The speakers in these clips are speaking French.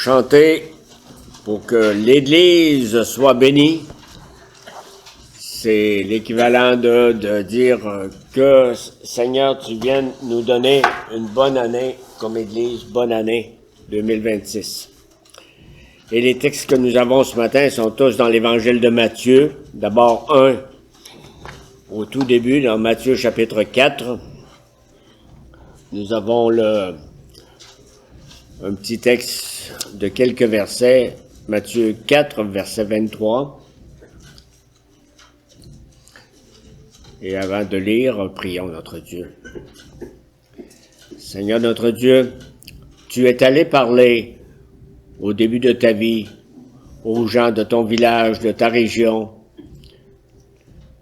Chanter pour que l'Église soit bénie, c'est l'équivalent de dire que, Seigneur, tu viennes nous donner une bonne année comme Église, bonne année 2026. Et les textes que nous avons ce matin sont tous dans l'Évangile de Matthieu. D'abord un, au tout début, dans Matthieu chapitre 4, nous avons un petit texte de quelques versets, Matthieu 4, verset 23. Et avant de lire, prions notre Dieu. Seigneur notre Dieu, tu es allé parler au début de ta vie aux gens de ton village, de ta région.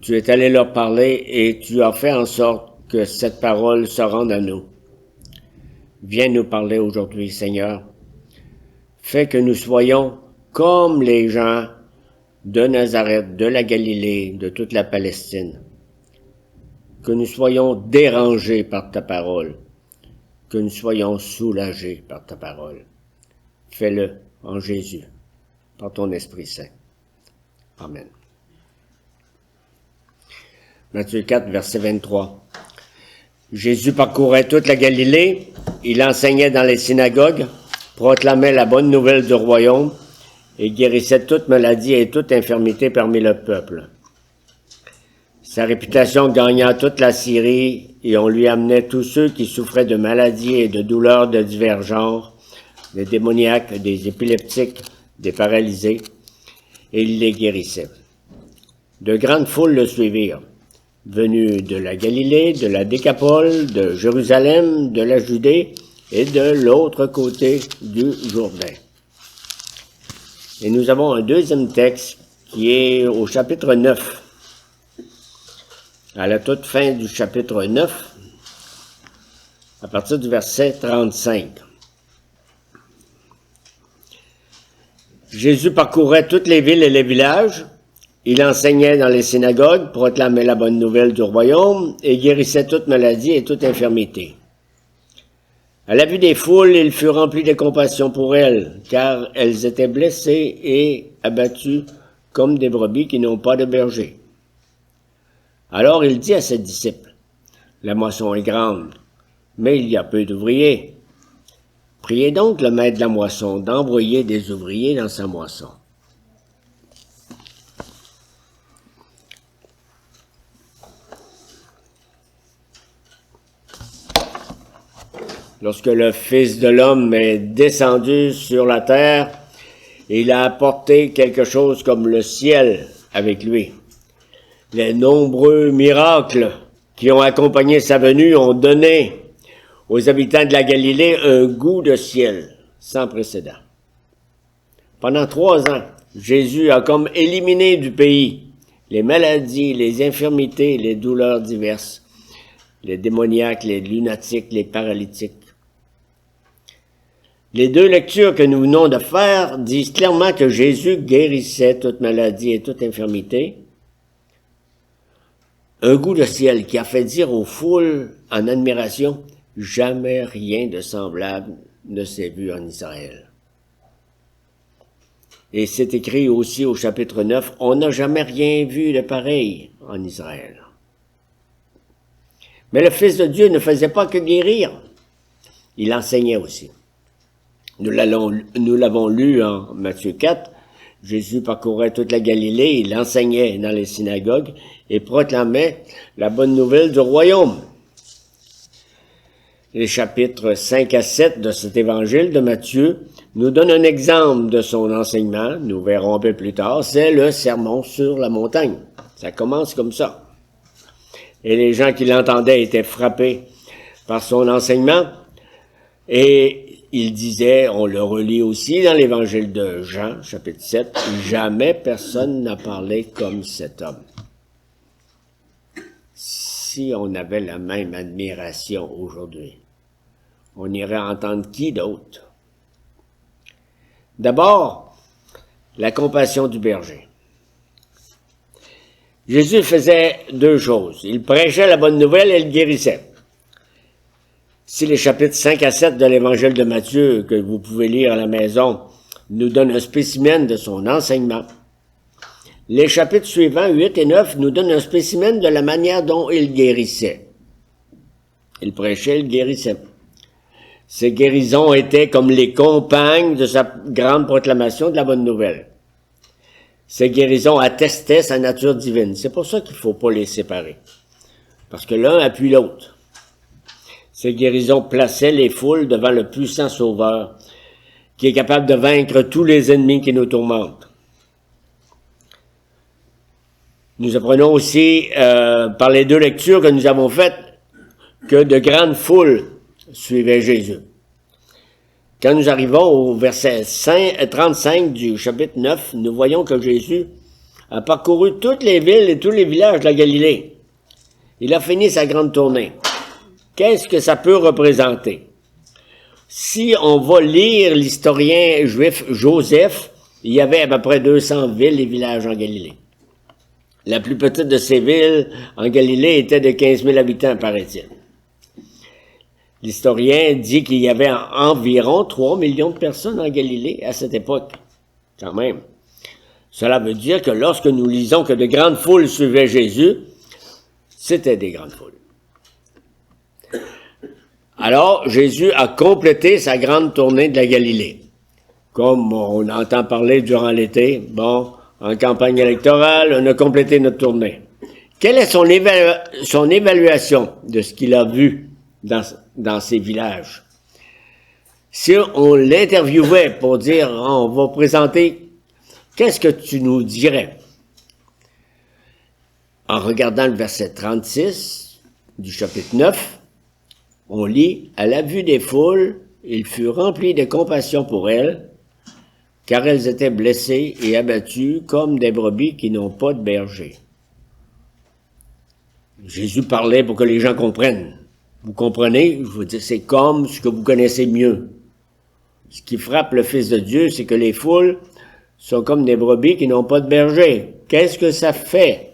Tu es allé leur parler et tu as fait en sorte que cette parole se rende à nous. Viens nous parler aujourd'hui, Seigneur. Fais que nous soyons comme les gens de Nazareth, de la Galilée, de toute la Palestine. Que nous soyons dérangés par ta parole. Que nous soyons soulagés par ta parole. Fais-le en Jésus, par ton Esprit Saint. Amen. Matthieu 4, verset 23. Jésus parcourait toute la Galilée, il enseignait dans les synagogues, proclamait la bonne nouvelle du royaume et guérissait toute maladie et toute infirmité parmi le peuple. Sa réputation gagna toute la Syrie et on lui amenait tous ceux qui souffraient de maladies et de douleurs de divers genres, des démoniaques, des épileptiques, des paralysés, et il les guérissait. De grandes foules le suivirent, venus de la Galilée, de la Décapole, de Jérusalem, de la Judée et de l'autre côté du Jourdain. Et nous avons un deuxième texte qui est au chapitre 9. À la toute fin du chapitre 9, à partir du verset 35. Jésus parcourait toutes les villes et les villages. Il enseignait dans les synagogues, proclamait la bonne nouvelle du royaume et guérissait toute maladie et toute infirmité. À la vue des foules, il fut rempli de compassion pour elles, car elles étaient blessées et abattues comme des brebis qui n'ont pas de berger. Alors il dit à ses disciples, « La moisson est grande, mais il y a peu d'ouvriers. Priez donc le maître de la moisson d'envoyer des ouvriers dans sa moisson. » Lorsque le Fils de l'homme est descendu sur la terre, il a apporté quelque chose comme le ciel avec lui. Les nombreux miracles qui ont accompagné sa venue ont donné aux habitants de la Galilée un goût de ciel sans précédent. Pendant 3 ans, Jésus a comme éliminé du pays les maladies, les infirmités, les douleurs diverses, les démoniaques, les lunatiques, les paralytiques. Les 2 lectures que nous venons de faire disent clairement que Jésus guérissait toute maladie et toute infirmité. Un goût de ciel qui a fait dire aux foules en admiration, jamais rien de semblable ne s'est vu en Israël. Et c'est écrit aussi au chapitre 9, on n'a jamais rien vu de pareil en Israël. Mais le Fils de Dieu ne faisait pas que guérir, il enseignait aussi. Nous l'avons lu en Matthieu 4, Jésus parcourait toute la Galilée, il enseignait dans les synagogues et proclamait la bonne nouvelle du royaume. Les chapitres 5 à 7 de cet évangile de Matthieu nous donnent un exemple de son enseignement, nous verrons un peu plus tard, c'est le sermon sur la montagne. Ça commence comme ça. Et les gens qui l'entendaient étaient frappés par son enseignement et il disait, on le relit aussi dans l'évangile de Jean, chapitre 7, « Jamais personne n'a parlé comme cet homme. » Si on avait la même admiration aujourd'hui, on irait entendre qui d'autre? D'abord, la compassion du berger. Jésus faisait 2 choses. Il prêchait la bonne nouvelle et il guérissait. Si les chapitres 5 à 7 de l'Évangile de Matthieu, que vous pouvez lire à la maison, nous donne un spécimen de son enseignement. Les chapitres suivants, 8 et 9, nous donnent un spécimen de la manière dont il guérissait. Il prêchait, il guérissait. Ces guérisons étaient comme les compagnes de sa grande proclamation de la bonne nouvelle. Ces guérisons attestaient sa nature divine. C'est pour ça qu'il ne faut pas les séparer. Parce que l'un appuie l'autre. Ces guérisons plaçaient les foules devant le puissant Sauveur, qui est capable de vaincre tous les ennemis qui nous tourmentent. Nous apprenons aussi, par les deux lectures que nous avons faites, que de grandes foules suivaient Jésus. Quand nous arrivons au verset 35 du chapitre 9, nous voyons que Jésus a parcouru toutes les villes et tous les villages de la Galilée. Il a fini sa grande tournée. Qu'est-ce que ça peut représenter? Si on va lire l'historien juif Joseph, il y avait à peu près 200 villes et villages en Galilée. La plus petite de ces villes en Galilée était de 15 000 habitants, paraît-il. L'historien dit qu'il y avait environ 3 millions de personnes en Galilée à cette époque, quand même. Cela veut dire que lorsque nous lisons que de grandes foules suivaient Jésus, c'était des grandes foules. Alors, Jésus a complété sa grande tournée de la Galilée. Comme on entend parler durant l'été, bon, en campagne électorale, on a complété notre tournée. Quelle est son évaluation de ce qu'il a vu dans ces villages? Si on l'interviewait pour dire, on va présenter, qu'est-ce que tu nous dirais? En regardant le verset 36 du chapitre 9, on lit, « À la vue des foules, il fut rempli de compassion pour elles, car elles étaient blessées et abattues comme des brebis qui n'ont pas de berger. » Jésus parlait pour que les gens comprennent. Vous comprenez? Je vous dis, c'est comme ce que vous connaissez mieux. Ce qui frappe le Fils de Dieu, c'est que les foules sont comme des brebis qui n'ont pas de berger. Qu'est-ce que ça fait?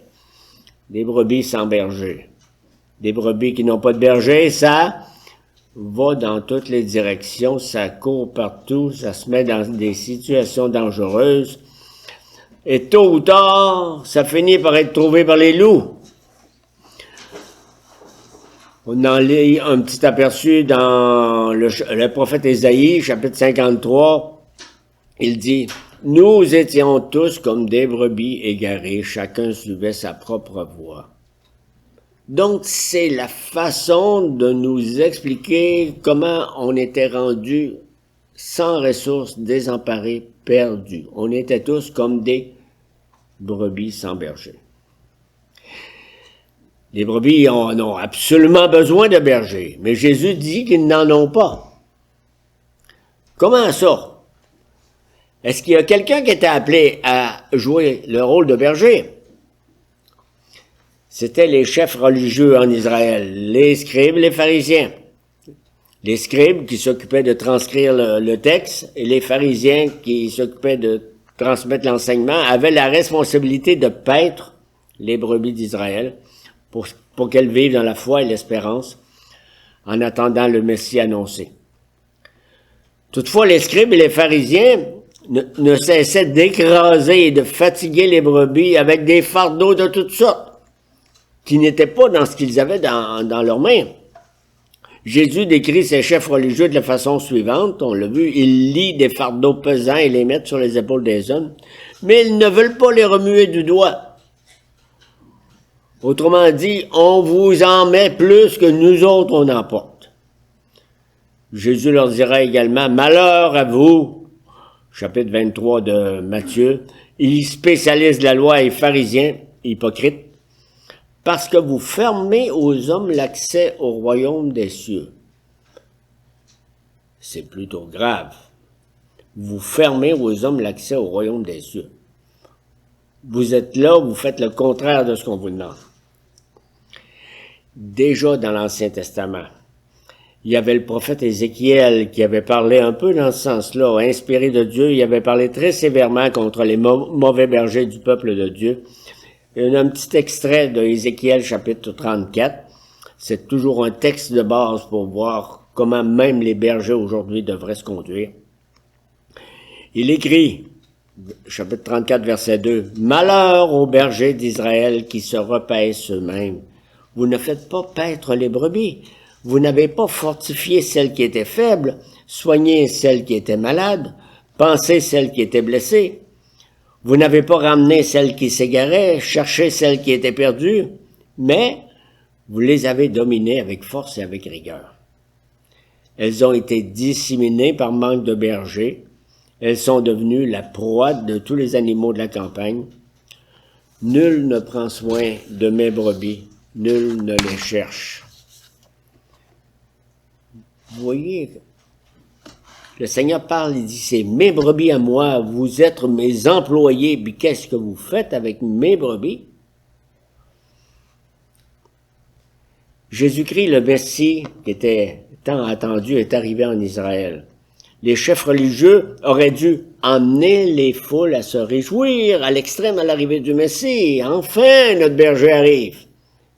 Des brebis sans berger. Des brebis qui n'ont pas de berger, ça va dans toutes les directions, ça court partout, ça se met dans des situations dangereuses. Et tôt ou tard, ça finit par être trouvé par les loups. On en lit un petit aperçu dans le prophète Ésaïe, chapitre 53. Il dit, « Nous étions tous comme des brebis égarées, chacun suivait sa propre voie. » Donc, c'est la façon de nous expliquer comment on était rendu sans ressources, désemparés, perdus. On était tous comme des brebis sans berger. Les brebis en ont absolument besoin de berger, mais Jésus dit qu'ils n'en ont pas. Comment ça? Est-ce qu'il y a quelqu'un qui était appelé à jouer le rôle de berger? C'était les chefs religieux en Israël, les scribes, les pharisiens. Les scribes qui s'occupaient de transcrire le texte et les pharisiens qui s'occupaient de transmettre l'enseignement avaient la responsabilité de paître les brebis d'Israël pour qu'elles vivent dans la foi et l'espérance en attendant le Messie annoncé. Toutefois, les scribes et les pharisiens ne cessaient d'écraser et de fatiguer les brebis avec des fardeaux de toutes sortes, qui n'étaient pas dans ce qu'ils avaient dans leurs mains. Jésus décrit ces chefs religieux de la façon suivante, on l'a vu, ils lient des fardeaux pesants et les mettent sur les épaules des hommes, mais ils ne veulent pas les remuer du doigt. Autrement dit, on vous en met plus que nous autres on en porte. Jésus leur dira également, « Malheur à vous », chapitre 23 de Matthieu, ils spécialistes de la loi et pharisiens, hypocrites, parce que vous fermez aux hommes l'accès au royaume des cieux. C'est plutôt grave. Vous fermez aux hommes l'accès au royaume des cieux. Vous êtes là, vous faites le contraire de ce qu'on vous demande. Déjà dans l'Ancien Testament, il y avait le prophète Ézéchiel qui avait parlé un peu dans ce sens-là, inspiré de Dieu, il avait parlé très sévèrement contre les mauvais bergers du peuple de Dieu. Il y a un petit extrait de Ézéchiel chapitre 34. C'est toujours un texte de base pour voir comment même les bergers aujourd'hui devraient se conduire. Il écrit, chapitre 34, verset 2, « Malheur aux bergers d'Israël qui se repaissent eux-mêmes. Vous ne faites pas paître les brebis. Vous n'avez pas fortifié celles qui étaient faibles, soigné celles qui étaient malades, pensé celles qui étaient blessées. Vous n'avez pas ramené celles qui s'égaraient, cherché celles qui étaient perdues, mais vous les avez dominées avec force et avec rigueur. Elles ont été disséminées par manque de bergers. Elles sont devenues la proie de tous les animaux de la campagne. Nul ne prend soin de mes brebis, nul ne les cherche. » Vous voyez, le Seigneur parle, il dit, c'est mes brebis à moi, vous êtes mes employés, puis qu'est-ce que vous faites avec mes brebis? Jésus-Christ, le Messie, qui était tant attendu, est arrivé en Israël. Les chefs religieux auraient dû emmener les foules à se réjouir à l'extrême à l'arrivée du Messie. Enfin, notre berger arrive.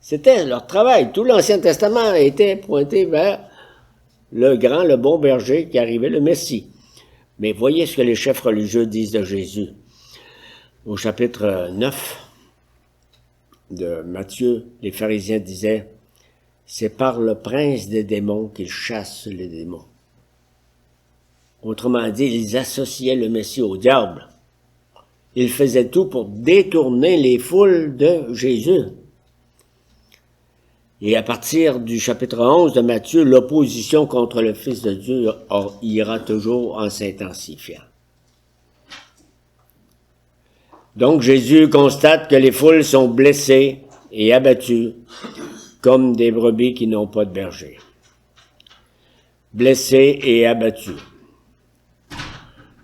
C'était leur travail. Tout l'Ancien Testament était pointé vers le grand, le bon berger qui arrivait, le Messie. Mais voyez ce que les chefs religieux disent de Jésus. Au chapitre 9 de Matthieu, les pharisiens disaient, « C'est par le prince des démons qu'il chasse les démons. » Autrement dit, ils associaient le Messie au diable. Ils faisaient tout pour détourner les foules de Jésus. Et à partir du chapitre 11 de Matthieu, l'opposition contre le Fils de Dieu ira toujours en s'intensifiant. Donc Jésus constate que les foules sont blessées et abattues comme des brebis qui n'ont pas de berger. Blessées et abattues.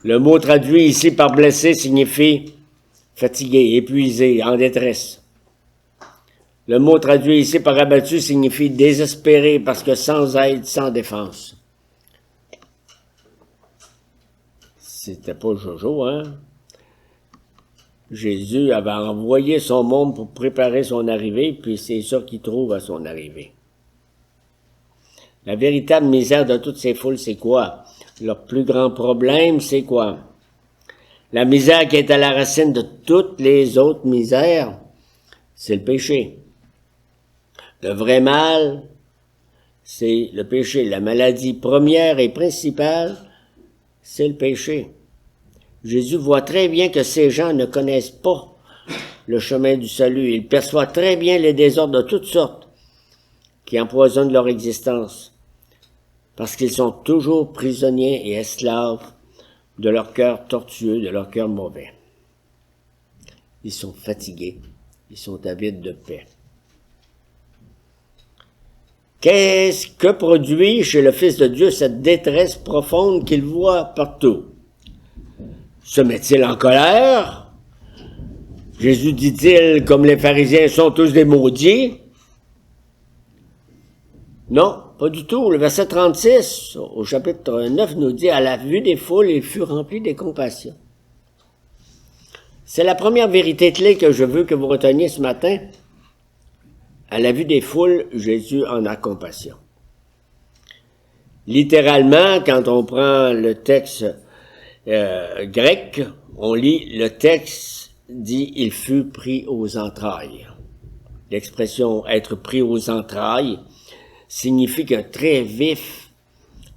Le mot traduit ici par blessé signifie fatigué, épuisé, en détresse. Le mot traduit ici par abattu signifie désespéré parce que sans aide, sans défense. C'était pas Jojo, hein? Jésus avait envoyé son monde pour préparer son arrivée, puis c'est ça qu'il trouve à son arrivée. La véritable misère de toutes ces foules, c'est quoi? Leur plus grand problème, c'est quoi? La misère qui est à la racine de toutes les autres misères, c'est le péché. Le vrai mal, c'est le péché. La maladie première et principale, c'est le péché. Jésus voit très bien que ces gens ne connaissent pas le chemin du salut. Il perçoit très bien les désordres de toutes sortes qui empoisonnent leur existence. Parce qu'ils sont toujours prisonniers et esclaves de leur cœur tortueux, de leur cœur mauvais. Ils sont fatigués, ils sont avides de paix. Qu'est-ce que produit chez le Fils de Dieu cette détresse profonde qu'il voit partout? Se met-il en colère? Jésus dit-il, comme les pharisiens sont tous des maudits? Non. Pas du tout. Le verset 36, au chapitre 9, nous dit « À la vue des foules, il fut rempli de compassion. » C'est la première vérité clé que je veux que vous reteniez ce matin. À la vue des foules, Jésus en a compassion. Littéralement, quand on prend le texte grec, on lit le texte dit « Il fut pris aux entrailles ». L'expression « être pris aux entrailles » signifie qu'un très vif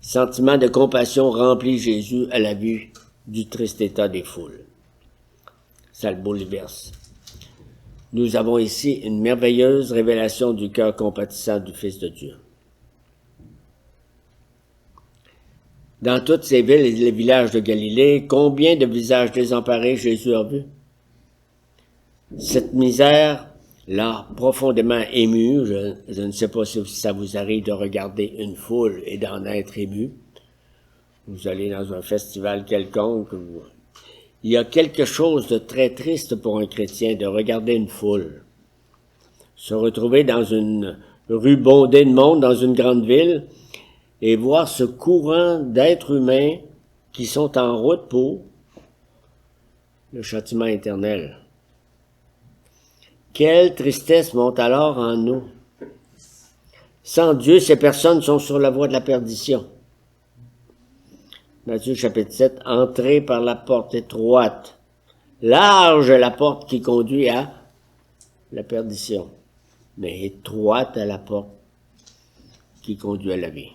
sentiment de compassion remplit Jésus à la vue du triste état des foules. Ça le bouleverse. Nous avons ici une merveilleuse révélation du cœur compatissant du Fils de Dieu. Dans toutes ces villes et les villages de Galilée, combien de visages désemparés Jésus a vu? Cette misère l'a profondément ému. Je ne sais pas si ça vous arrive de regarder une foule et d'en être ému. Vous allez dans un festival quelconque. Il y a quelque chose de très triste pour un chrétien de regarder une foule. Se retrouver dans une rue bondée de monde, dans une grande ville, et voir ce courant d'êtres humains qui sont en route pour le châtiment éternel. Quelle tristesse monte alors en nous. Sans Dieu, ces personnes sont sur la voie de la perdition. Matthieu chapitre 7, entrez par la porte étroite. Large est la porte qui conduit à la perdition, mais étroite est la porte qui conduit à la vie.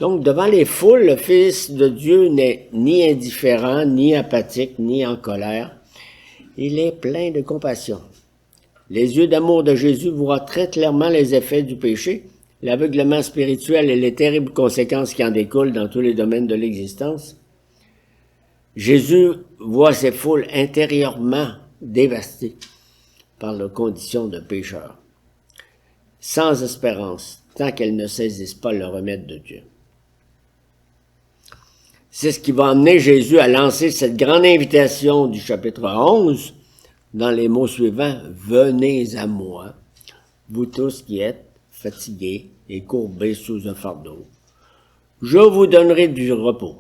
Donc, devant les foules, le Fils de Dieu n'est ni indifférent, ni apathique, ni en colère. Il est plein de compassion. Les yeux d'amour de Jésus voient très clairement les effets du péché, l'aveuglement spirituel et les terribles conséquences qui en découlent dans tous les domaines de l'existence. Jésus voit ces foules intérieurement dévastées par leur condition de pécheurs, sans espérance, tant qu'elles ne saisissent pas le remède de Dieu. C'est ce qui va amener Jésus à lancer cette grande invitation du chapitre 11 dans les mots suivants. « Venez à moi, vous tous qui êtes fatigués et courbés sous un fardeau. Je vous donnerai du repos.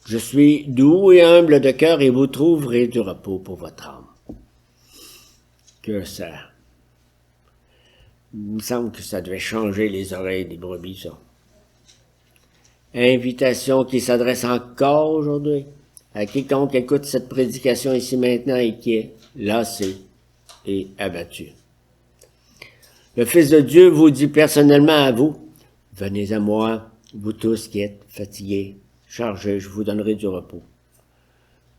Je suis doux et humble de cœur et vous trouverez du repos pour votre âme. » Que ça... Il me semble que ça devait changer les oreilles des brebis, ça. Invitation qui s'adresse encore aujourd'hui à quiconque écoute cette prédication ici maintenant et qui est lassé et abattu. Le Fils de Dieu vous dit personnellement à vous, « Venez à moi, vous tous qui êtes fatigués, chargés, je vous donnerai du repos.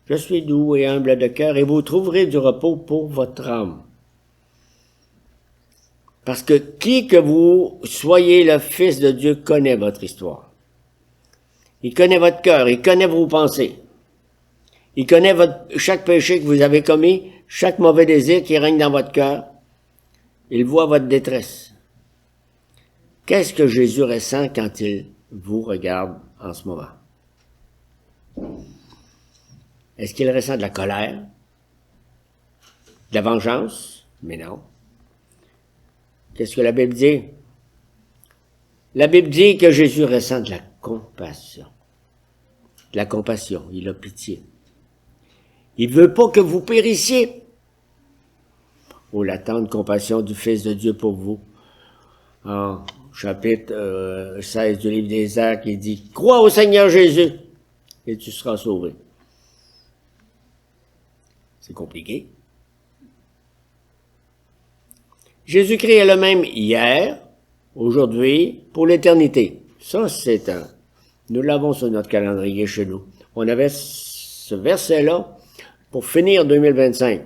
Je suis doux et humble de cœur et vous trouverez du repos pour votre âme. » Parce que qui que vous soyez le Fils de Dieu connaît votre histoire. Il connaît votre cœur, il connaît vos pensées. Il connaît chaque péché que vous avez commis, chaque mauvais désir qui règne dans votre cœur. Il voit votre détresse. Qu'est-ce que Jésus ressent quand il vous regarde en ce moment? Est-ce qu'il ressent de la colère? De la vengeance? Mais non. Qu'est-ce que la Bible dit? La Bible dit que Jésus ressent de la compassion. De la compassion, il a pitié. Il veut pas que vous périssiez. Oh, la tendre compassion du Fils de Dieu pour vous. En chapitre 16 du livre des Actes, il dit, « Crois au Seigneur Jésus et tu seras sauvé. » C'est compliqué. Jésus-Christ est le même hier, aujourd'hui, pour l'éternité. Ça, c'est un... Nous l'avons sur notre calendrier chez nous. On avait ce verset-là pour finir 2025.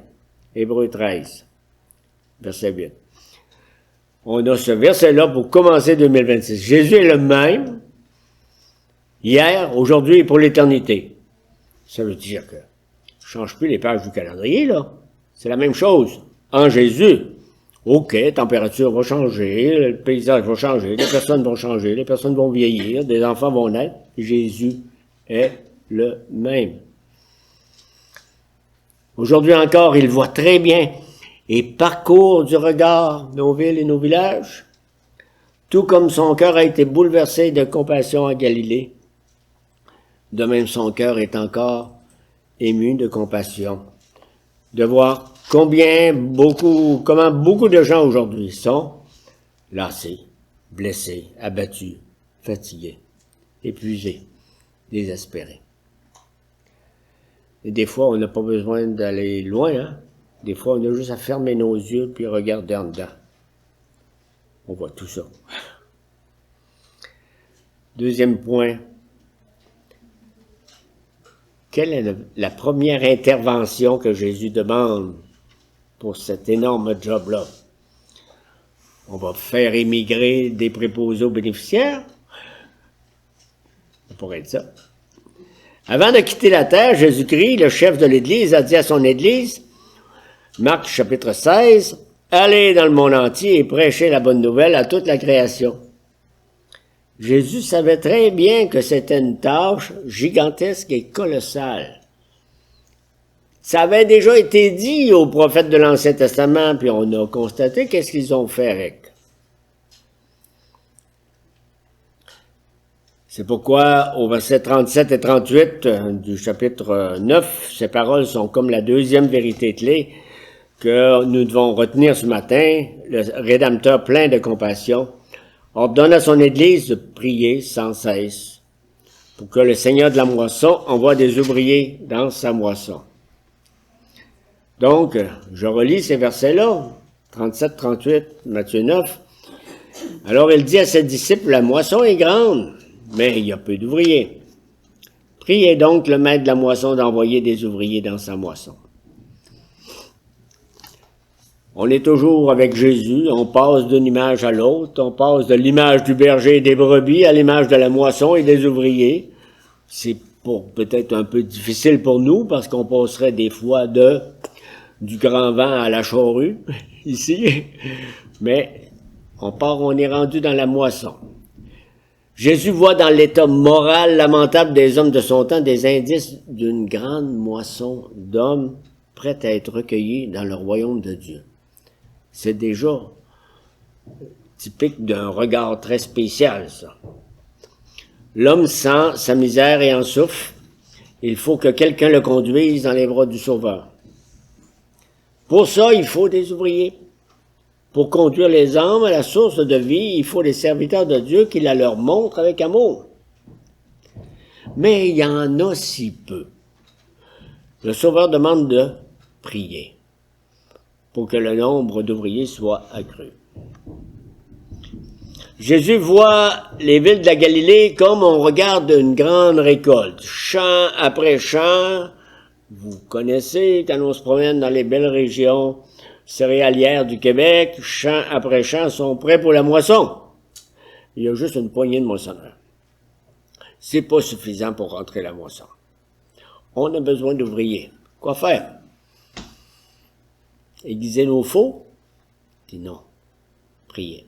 Hébreux 13, verset 8. On a ce verset-là pour commencer 2026. Jésus est le même, hier, aujourd'hui et pour l'éternité. Ça veut dire que je change plus les pages du calendrier, là. C'est la même chose. En Jésus, OK, la température va changer, le paysage va changer, les personnes vont changer, les personnes vont vieillir, des enfants vont naître. Jésus est le même. Aujourd'hui encore, il voit très bien et parcourt du regard nos villes et nos villages, tout comme son cœur a été bouleversé de compassion en Galilée. De même, son cœur est encore ému de compassion, de voir comment beaucoup de gens aujourd'hui sont lassés, blessés, abattus, fatigués, épuisés, désespérés. Et des fois, on n'a pas besoin d'aller loin, hein? Des fois, on a juste à fermer nos yeux puis regarder en dedans. On voit tout ça. Deuxième point. Quelle est la première intervention que Jésus demande pour cet énorme job-là? On va faire émigrer des préposés aux bénéficiaires? Ça pourrait être ça. Avant de quitter la terre, Jésus-Christ, le chef de l'Église, a dit à son Église, Marc chapitre 16, « Allez dans le monde entier et prêchez la bonne nouvelle à toute la création. » Jésus savait très bien que c'était une tâche gigantesque et colossale. Ça avait déjà été dit aux prophètes de l'Ancien Testament, puis on a constaté qu'est-ce qu'ils ont fait avec. C'est pourquoi, au verset 37 et 38 du chapitre 9, ces paroles sont comme la deuxième vérité clé que nous devons retenir ce matin. Le Rédempteur plein de compassion ordonne à son Église de prier sans cesse pour que le Seigneur de la moisson envoie des ouvriers dans sa moisson. Donc, je relis ces versets-là, 37, 38, Matthieu 9. Alors il dit à ses disciples, la moisson est grande, mais il y a peu d'ouvriers. Priez donc le maître de la moisson d'envoyer des ouvriers dans sa moisson. On est toujours avec Jésus, on passe d'une image à l'autre, on passe de l'image du berger et des brebis à l'image de la moisson et des ouvriers. C'est peut-être un peu difficile pour nous parce qu'on passerait des fois du grand vent à la charrue, ici, mais on est rendu dans la moisson. Jésus voit dans l'état moral lamentable des hommes de son temps des indices d'une grande moisson d'hommes prêts à être recueillis dans le royaume de Dieu. C'est déjà typique d'un regard très spécial, ça. L'homme sent sa misère et en souffre. Il faut que quelqu'un le conduise dans les bras du Sauveur. Pour ça, il faut des ouvriers. Pour conduire les âmes à la source de vie, il faut des serviteurs de Dieu qui la leur montrent avec amour. Mais il y en a si peu. Le Sauveur demande de prier pour que le nombre d'ouvriers soit accru. Jésus voit les villes de la Galilée comme on regarde une grande récolte, champ après champ. Vous connaissez, quand on se promène dans les belles régions céréalières du Québec, champ après champ sont prêts pour la moisson. Il y a juste une poignée de moissonneurs. C'est pas suffisant pour rentrer la moisson. On a besoin d'ouvriers. Quoi faire? Aiguiser nos faux? Dit non. Priez.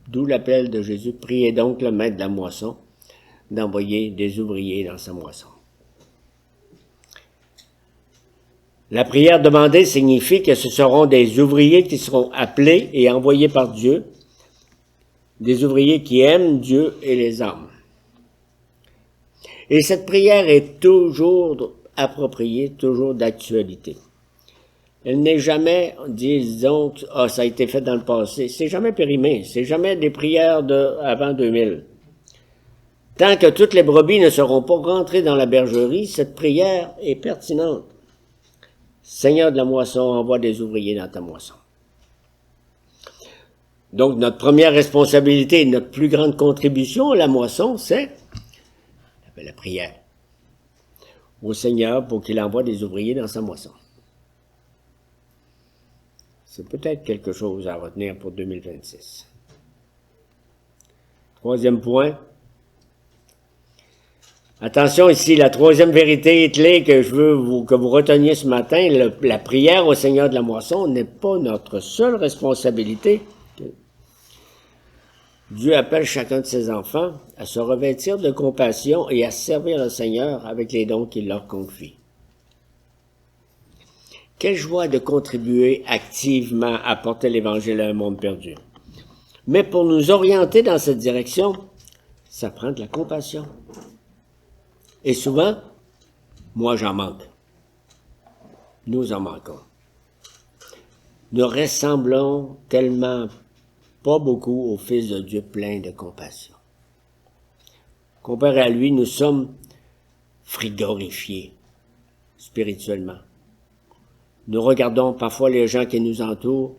D'où l'appel de Jésus, priez donc le maître de la moisson d'envoyer des ouvriers dans sa moisson. La prière demandée signifie que ce seront des ouvriers qui seront appelés et envoyés par Dieu, des ouvriers qui aiment Dieu et les âmes. Et cette prière est toujours appropriée, toujours d'actualité. Elle n'est jamais, disons, ça a été fait dans le passé. C'est jamais périmé. C'est jamais des prières avant 2000. Tant que toutes les brebis ne seront pas rentrées dans la bergerie, cette prière est pertinente. Seigneur de la moisson, envoie des ouvriers dans ta moisson. Donc, notre première responsabilité, notre plus grande contribution à la moisson, c'est la prière au Seigneur pour qu'il envoie des ouvriers dans sa moisson. C'est peut-être quelque chose à retenir pour 2026. Troisième point. Attention ici, la troisième vérité clé que je veux que vous reteniez ce matin, la prière au Seigneur de la moisson n'est pas notre seule responsabilité. Dieu appelle chacun de ses enfants à se revêtir de compassion et à servir le Seigneur avec les dons qu'il leur confie. Quelle joie de contribuer activement à porter l'Évangile à un monde perdu. Mais pour nous orienter dans cette direction, ça prend de la compassion. Et souvent, moi j'en manque. Nous en manquons. Nous ressemblons tellement pas beaucoup au Fils de Dieu plein de compassion. Comparé à lui, nous sommes frigorifiés spirituellement. Nous regardons parfois les gens qui nous entourent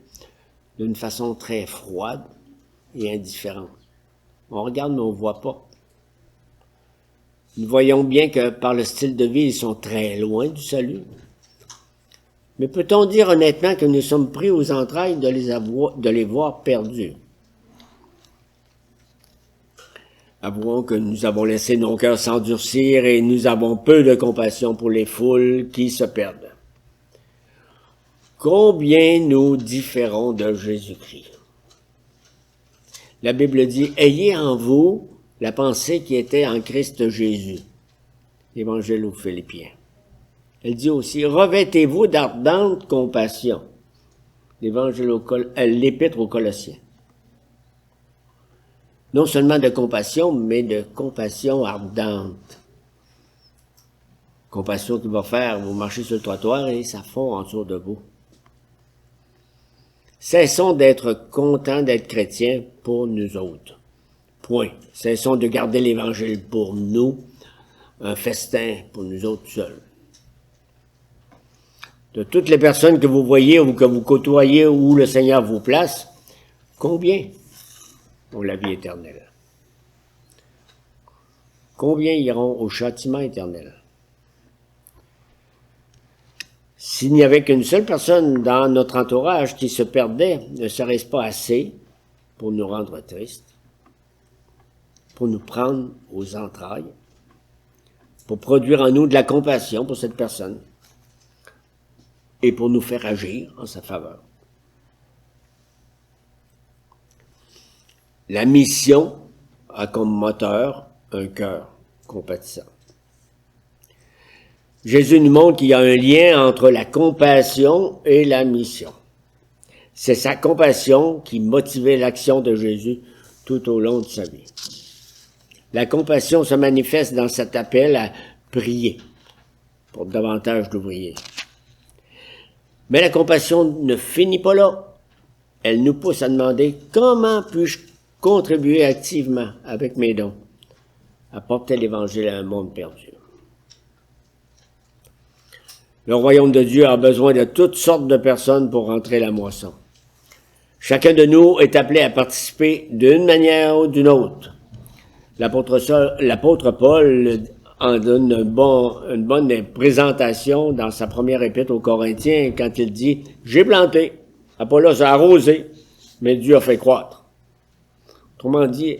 d'une façon très froide et indifférente. On regarde mais on ne voit pas. Nous voyons bien que par le style de vie, ils sont très loin du salut. Mais peut-on dire honnêtement que nous sommes pris aux entrailles de les voir perdus? Avouons que nous avons laissé nos cœurs s'endurcir et nous avons peu de compassion pour les foules qui se perdent. Combien nous différons de Jésus-Christ? La Bible dit, « Ayez en vous la pensée qui était en Christ Jésus. » Évangile aux Philippiens. Elle dit aussi, « Revêtez-vous d'ardente compassion. » L'Épître aux Colossiens. Non seulement de compassion, mais de compassion ardente. Compassion qui va faire, vous marchez sur le trottoir et ça fond en dessous de vous. Cessons d'être contents d'être chrétiens pour nous autres. Point. Cessons de garder l'Évangile pour nous, un festin pour nous autres seuls. De toutes les personnes que vous voyez ou que vous côtoyez où le Seigneur vous place, combien ont la vie éternelle? Combien iront au châtiment éternel? S'il n'y avait qu'une seule personne dans notre entourage qui se perdait, ne serait-ce pas assez pour nous rendre tristes, pour nous prendre aux entrailles, pour produire en nous de la compassion pour cette personne et pour nous faire agir en sa faveur? La mission a comme moteur un cœur compatissant. Jésus nous montre qu'il y a un lien entre la compassion et la mission. C'est sa compassion qui motivait l'action de Jésus tout au long de sa vie. La compassion se manifeste dans cet appel à prier pour davantage d'ouvriers. Mais la compassion ne finit pas là. Elle nous pousse à demander comment puis-je contribuer activement avec mes dons à porter l'Évangile à un monde perdu. Le royaume de Dieu a besoin de toutes sortes de personnes pour rentrer la moisson. Chacun de nous est appelé à participer d'une manière ou d'une autre. L'apôtre Paul en donne une bonne présentation dans sa première épître aux Corinthiens quand il dit « J'ai planté, Apollos a arrosé, mais Dieu a fait croître. » Autrement dit,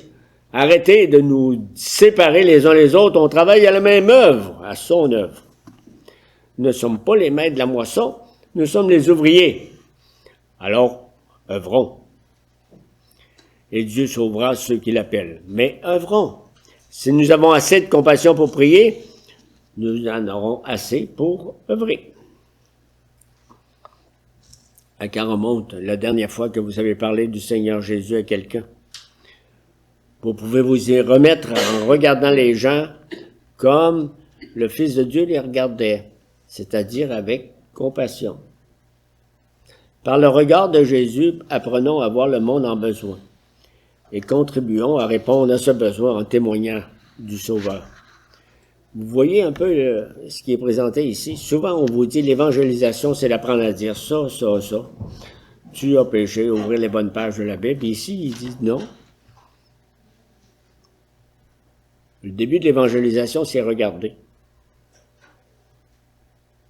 arrêtez de nous séparer les uns les autres, on travaille à la même œuvre, à son œuvre. Nous ne sommes pas les maîtres de la moisson, nous sommes les ouvriers. Alors, œuvrons. Et Dieu sauvera ceux qui l'appellent. Mais œuvrons. Si nous avons assez de compassion pour prier, nous en aurons assez pour œuvrer. À quand remonte la dernière fois que vous avez parlé du Seigneur Jésus à quelqu'un? Vous pouvez vous y remettre en regardant les gens comme le Fils de Dieu les regardait, c'est-à-dire avec compassion. Par le regard de Jésus, apprenons à voir le monde en besoin et contribuons à répondre à ce besoin en témoignant du Sauveur. Vous voyez un peu ce qui est présenté ici. Souvent, on vous dit l'évangélisation, c'est d'apprendre à dire ça, ça, ça. Tu as péché, ouvrir les bonnes pages de la Bible. Ici, il dit non. Le début de l'évangélisation, c'est regarder.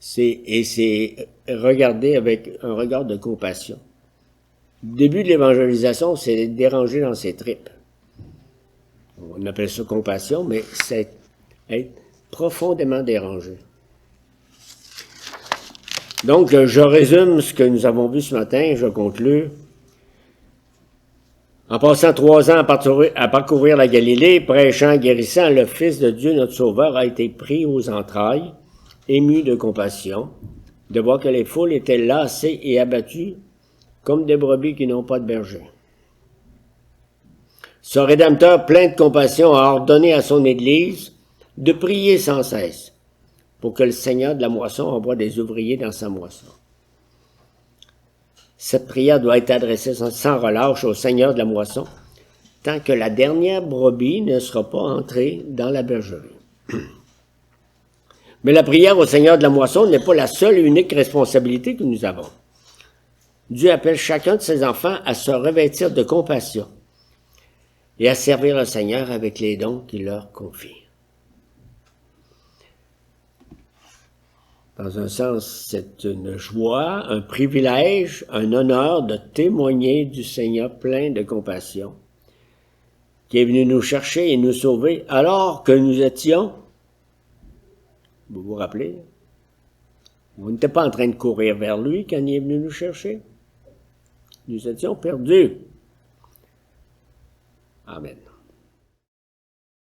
C'est regarder avec un regard de compassion. Le début de l'évangélisation, c'est déranger dans ses tripes. On appelle ça compassion, mais c'est être profondément dérangé. Donc, je résume ce que nous avons vu ce matin, je conclue. En passant 3 ans à parcourir la Galilée, prêchant, guérissant, le Fils de Dieu, notre Sauveur, a été pris aux entrailles, ému de compassion, de voir que les foules étaient lassées et abattues, comme des brebis qui n'ont pas de berger. Ce Rédempteur, plein de compassion, a ordonné à son Église de prier sans cesse pour que le Seigneur de la moisson envoie des ouvriers dans sa moisson. Cette prière doit être adressée sans relâche au Seigneur de la moisson, tant que la dernière brebis ne sera pas entrée dans la bergerie. Mais la prière au Seigneur de la moisson n'est pas la seule et unique responsabilité que nous avons. Dieu appelle chacun de ses enfants à se revêtir de compassion et à servir le Seigneur avec les dons qu'il leur confie. Dans un sens, c'est une joie, un privilège, un honneur de témoigner du Seigneur plein de compassion, qui est venu nous chercher et nous sauver alors que nous étions, vous vous rappelez, vous n'étiez pas en train de courir vers lui quand il est venu nous chercher. Nous étions perdus. Amen.